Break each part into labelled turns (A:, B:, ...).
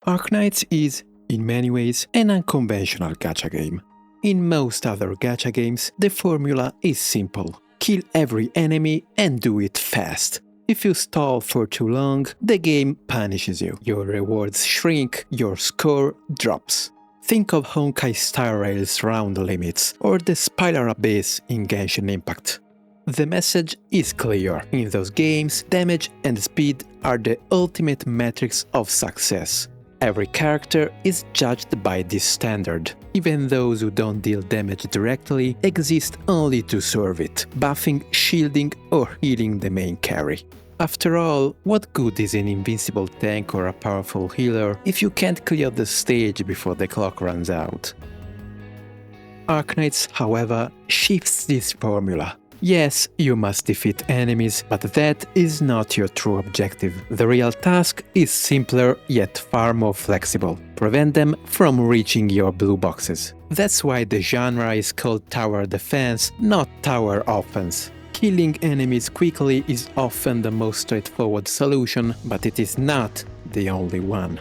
A: Arknights is, in many ways, an unconventional gacha game. In most other gacha games, the formula is simple. Kill every enemy and do it fast. If you stall for too long, the game punishes you. Your rewards shrink, your score drops. Think of Honkai Star Rail's round limits or the Spiral Abyss in Genshin Impact. The message is clear. In those games, damage and speed are the ultimate metrics of success. Every character is judged by this standard. Even those who don't deal damage directly exist only to serve it, buffing, shielding or healing the main carry. After all, what good is an invincible tank or a powerful healer if you can't clear the stage before the clock runs out? Arknights, however, shifts this formula. Yes, you must defeat enemies, but that is not your true objective. The real task is simpler yet far more flexible. Prevent them from reaching your blue boxes. That's why the genre is called tower defense, not tower offense. Killing enemies quickly is often the most straightforward solution, but it is not the only one.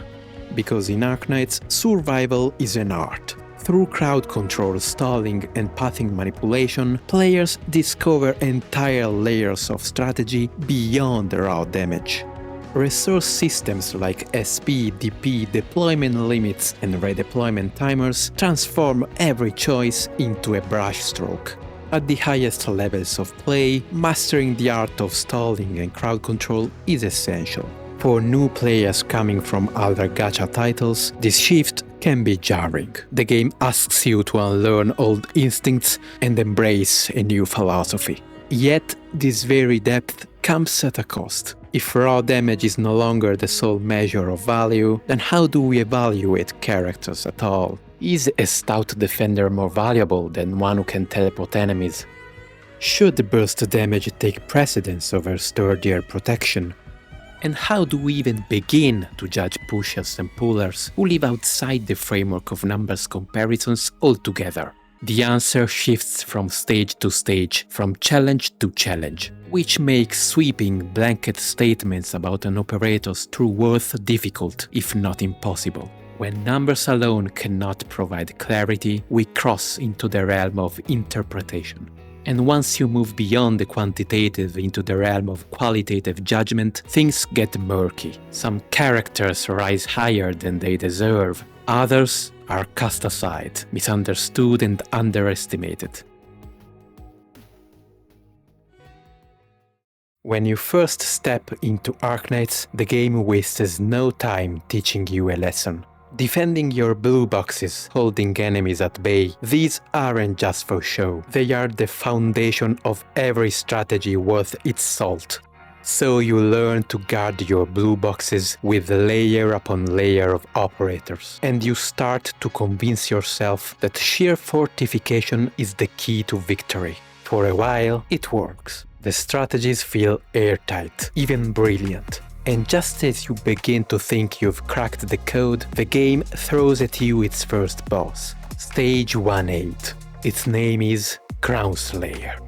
A: Because in Arknights, survival is an art. Through crowd control, stalling and pathing manipulation, players discover entire layers of strategy beyond raw damage. Resource systems like SP, DP, deployment limits and redeployment timers transform every choice into a brushstroke. At the highest levels of play, mastering the art of stalling and crowd control is essential. For new players coming from other gacha titles, this shift can be jarring. The game asks you to unlearn old instincts and embrace a new philosophy. Yet, this very depth comes at a cost. If raw damage is no longer the sole measure of value, then how do we evaluate characters at all? Is a stout defender more valuable than one who can teleport enemies? Should burst damage take precedence over sturdier protection? And how do we even begin to judge pushers and pullers who live outside the framework of numbers comparisons altogether? The answer shifts from stage to stage, from challenge to challenge, which makes sweeping blanket statements about an operator's true worth difficult, if not impossible. When numbers alone cannot provide clarity, we cross into the realm of interpretation. And once you move beyond the quantitative into the realm of qualitative judgment, things get murky. Some characters rise higher than they deserve. Others are cast aside, misunderstood and underestimated. When you first step into Arknights, the game wastes no time teaching you a lesson. Defending your blue boxes, holding enemies at bay, these aren't just for show. They are the foundation of every strategy worth its salt. So you learn to guard your blue boxes with layer upon layer of operators. And you start to convince yourself that sheer fortification is the key to victory. For a while, it works. The strategies feel airtight, even brilliant. And just as you begin to think you've cracked the code, the game throws at you its first boss, Stage 1-8. Its name is Crownslayer.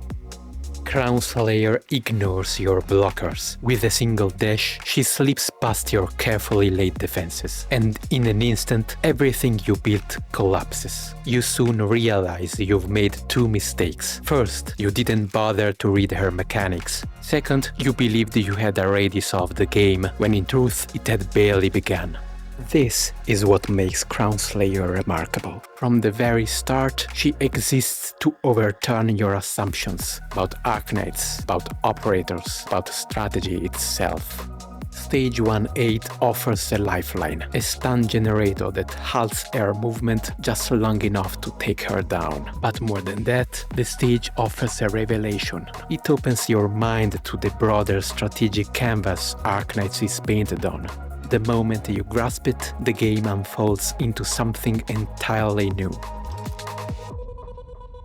A: Crownslayer ignores your blockers. With a single dash, she slips past your carefully laid defenses, and in an instant, everything you built collapses. You soon realize you've made two mistakes. First, you didn't bother to read her mechanics. Second, you believed you had already solved the game, when in truth, it had barely begun. This is what makes Crownslayer remarkable. From the very start, she exists to overturn your assumptions about Arknights, about operators, about strategy itself. Stage 1-8 offers a lifeline, a stun generator that halts air movement just long enough to take her down. But more than that, the stage offers a revelation. It opens your mind to the broader strategic canvas Arknights is painted on. The moment you grasp it, the game unfolds into something entirely new.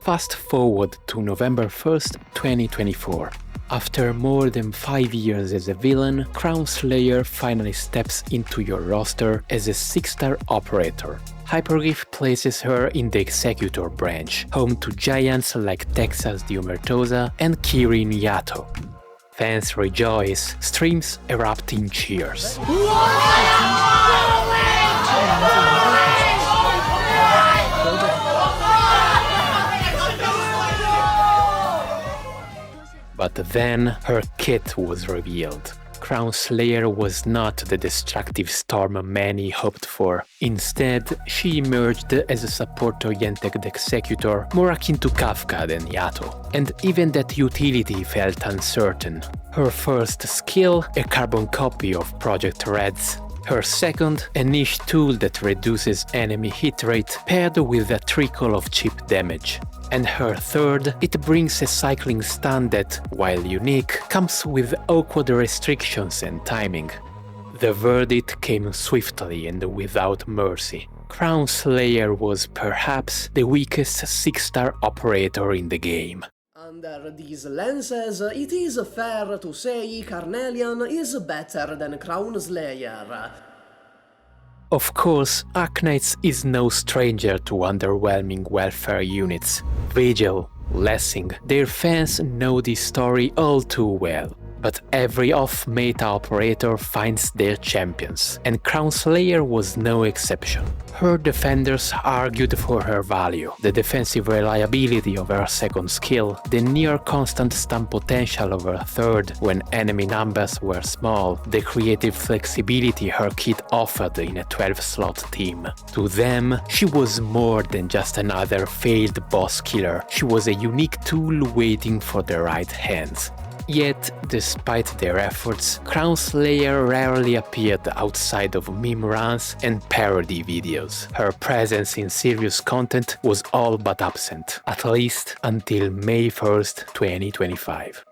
A: Fast forward to November 1st, 2024. After more than 5 years as a villain, Crownslayer finally steps into your roster as a 6-star operator. Hyperglyph places her in the Executor branch, home to giants like Texas the Umertosa and Kirin Yato. Fans rejoice, streams erupt in cheers. But then her kit was revealed. Crownslayer was not the destructive storm many hoped for. Instead, she emerged as a support-oriented executor more akin to Kafka than Yato, and even that utility felt uncertain. Her first skill, a carbon copy of Project Red's. Her second, a niche tool that reduces enemy hit rate paired with a trickle of chip damage. And her third, it brings a cycling stun that, while unique, comes with awkward restrictions and timing. The verdict came swiftly and without mercy. Crownslayer was perhaps the weakest 6-star operator in the game.
B: Under these lenses, it is fair to say Carnelian is better than Crownslayer.
A: Of course, Arknights is no stranger to underwhelming welfare units. Vigil, Lessing, their fans know this story all too well. But every off-meta operator finds their champions, and Crownslayer was no exception. Her defenders argued for her value, the defensive reliability of her second skill, the near-constant stun potential of her third when enemy numbers were small, the creative flexibility her kit offered in a 12-slot team. To them, she was more than just another failed boss killer, she was a unique tool waiting for the right hands. Yet, despite their efforts, Crownslayer rarely appeared outside of meme runs and parody videos. Her presence in serious content was all but absent, at least until May 1st, 2025.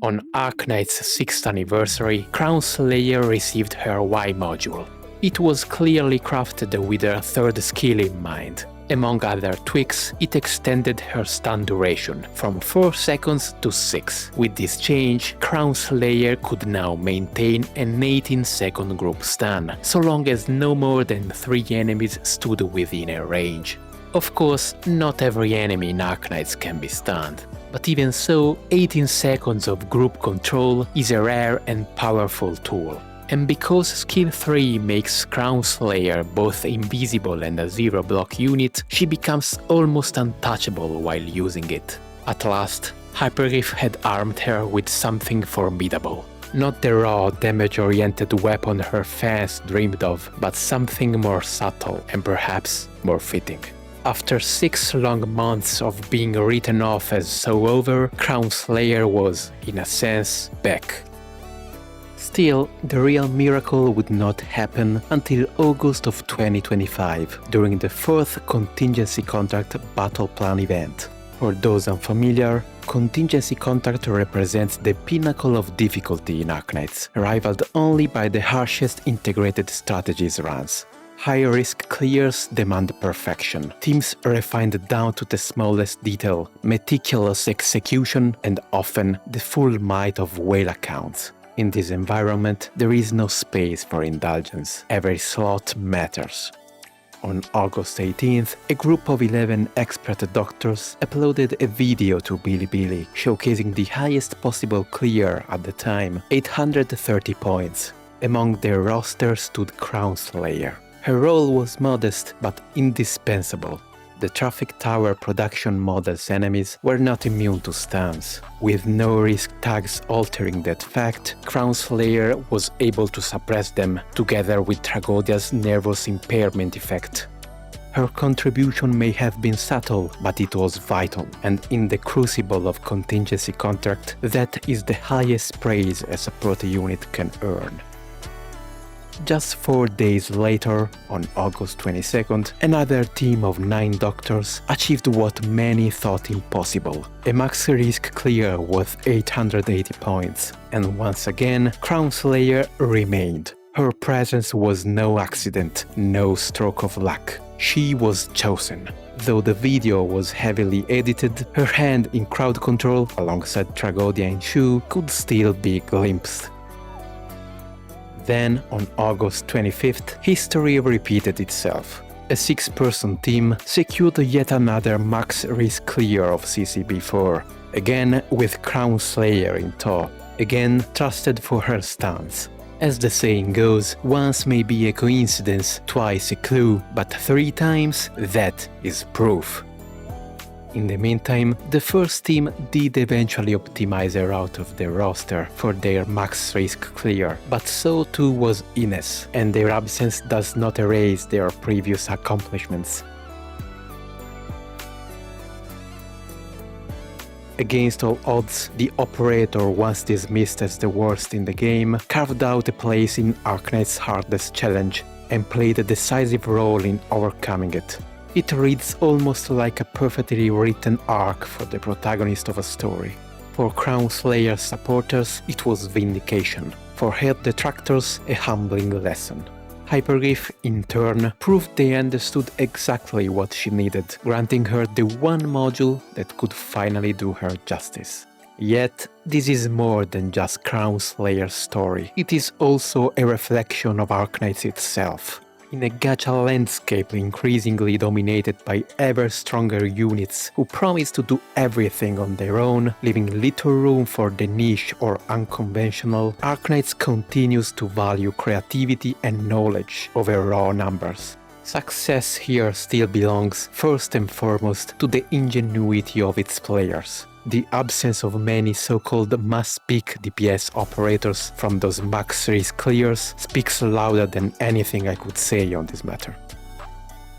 A: On Arknights' 6th anniversary, Crownslayer received her Y module. It was clearly crafted with her third skill in mind. Among other tweaks, it extended her stun duration from 4 seconds to 6. With this change, Crownslayer could now maintain an 18-second group stun, so long as no more than 3 enemies stood within her range. Of course, not every enemy in Arknights can be stunned. But even so, 18 seconds of group control is a rare and powerful tool. And because skill 3 makes Crownslayer both invisible and a zero-block unit, she becomes almost untouchable while using it. At last, Hyperglyph had armed her with something formidable. Not the raw, damage-oriented weapon her fans dreamed of, but something more subtle and perhaps more fitting. After 6 long months of being written off as so over, Crownslayer was, in a sense, back. Still, the real miracle would not happen until August of 2025, during the 4th Contingency Contract Battle Plan event. For those unfamiliar, Contingency Contract represents the pinnacle of difficulty in Arknights, rivaled only by the harshest integrated strategies runs. High-risk clears demand perfection, teams refined down to the smallest detail, meticulous execution, and often the full might of whale accounts. In this environment, there is no space for indulgence. Every slot matters. On August 18th, a group of 11 expert doctors uploaded a video to Bilibili showcasing the highest possible clear at the time, 830 points. Among their roster stood Crownslayer. Her role was modest but indispensable. The Traffic Tower production model's enemies were not immune to stuns. With no risk tags altering that fact, Crownslayer was able to suppress them, together with Tragodia's nervous impairment effect. Her contribution may have been subtle, but it was vital, and in the crucible of Contingency Contract, that is the highest praise a support unit can earn. Just 4 days later, on August 22nd, another team of 9 doctors achieved what many thought impossible, a max risk clear worth 880 points, and once again, Crownslayer remained. Her presence was no accident, no stroke of luck. She was chosen. Though the video was heavily edited, her hand in crowd control, alongside Tragodia and Shu, could still be glimpsed. Then, on August 25th, history repeated itself. A 6-person team secured yet another max risk clear of CCB4, again with Crownslayer in tow, again trusted for her stuns. As the saying goes, once may be a coincidence, twice a clue, but 3 times, that is proof. In the meantime, the first team did eventually optimize her out of their roster for their max risk clear, but so too was Ines, and their absence does not erase their previous accomplishments. Against all odds, the operator, once dismissed as the worst in the game, carved out a place in Arknights' hardest challenge and played a decisive role in overcoming it. It reads almost like a perfectly written arc for the protagonist of a story. For Crownslayer supporters, it was vindication. For her detractors, a humbling lesson. Hyperglyph, in turn, proved they understood exactly what she needed, granting her the one module that could finally do her justice. Yet, this is more than just Crownslayer's story. It is also a reflection of Arknights itself. In a gacha landscape increasingly dominated by ever stronger units who promise to do everything on their own, leaving little room for the niche or unconventional, Arknights continues to value creativity and knowledge over raw numbers. Success here still belongs first and foremost to the ingenuity of its players. The absence of many so-called must-pick DPS operators from those max risk clears speaks louder than anything I could say on this matter.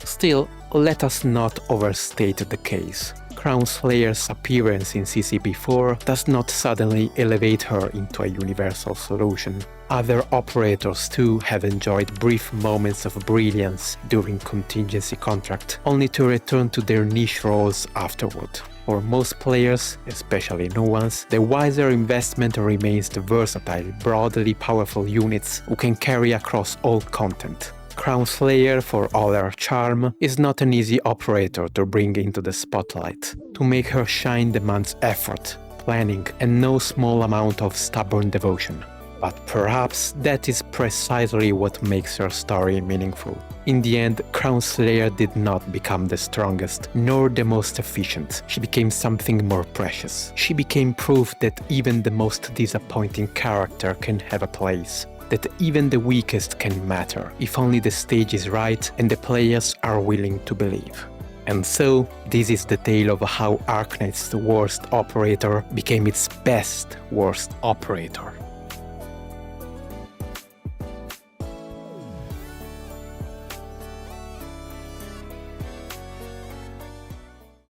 A: Still, let us not overstate the case. Crownslayer's appearance in CCB4 does not suddenly elevate her into a universal solution. Other operators too have enjoyed brief moments of brilliance during contingency contract, only to return to their niche roles afterward. For most players, especially new ones, the wiser investment remains the versatile, broadly powerful units who can carry across all content. Crownslayer, for all her charm, is not an easy operator to bring into the spotlight. To make her shine demands effort, planning, and no small amount of stubborn devotion. But perhaps that is precisely what makes her story meaningful. In the end, Crownslayer did not become the strongest, nor the most efficient. She became something more precious. She became proof that even the most disappointing character can have a place. That even the weakest can matter, if only the stage is right and the players are willing to believe. And so, this is the tale of how Arknights' worst operator became its best worst operator.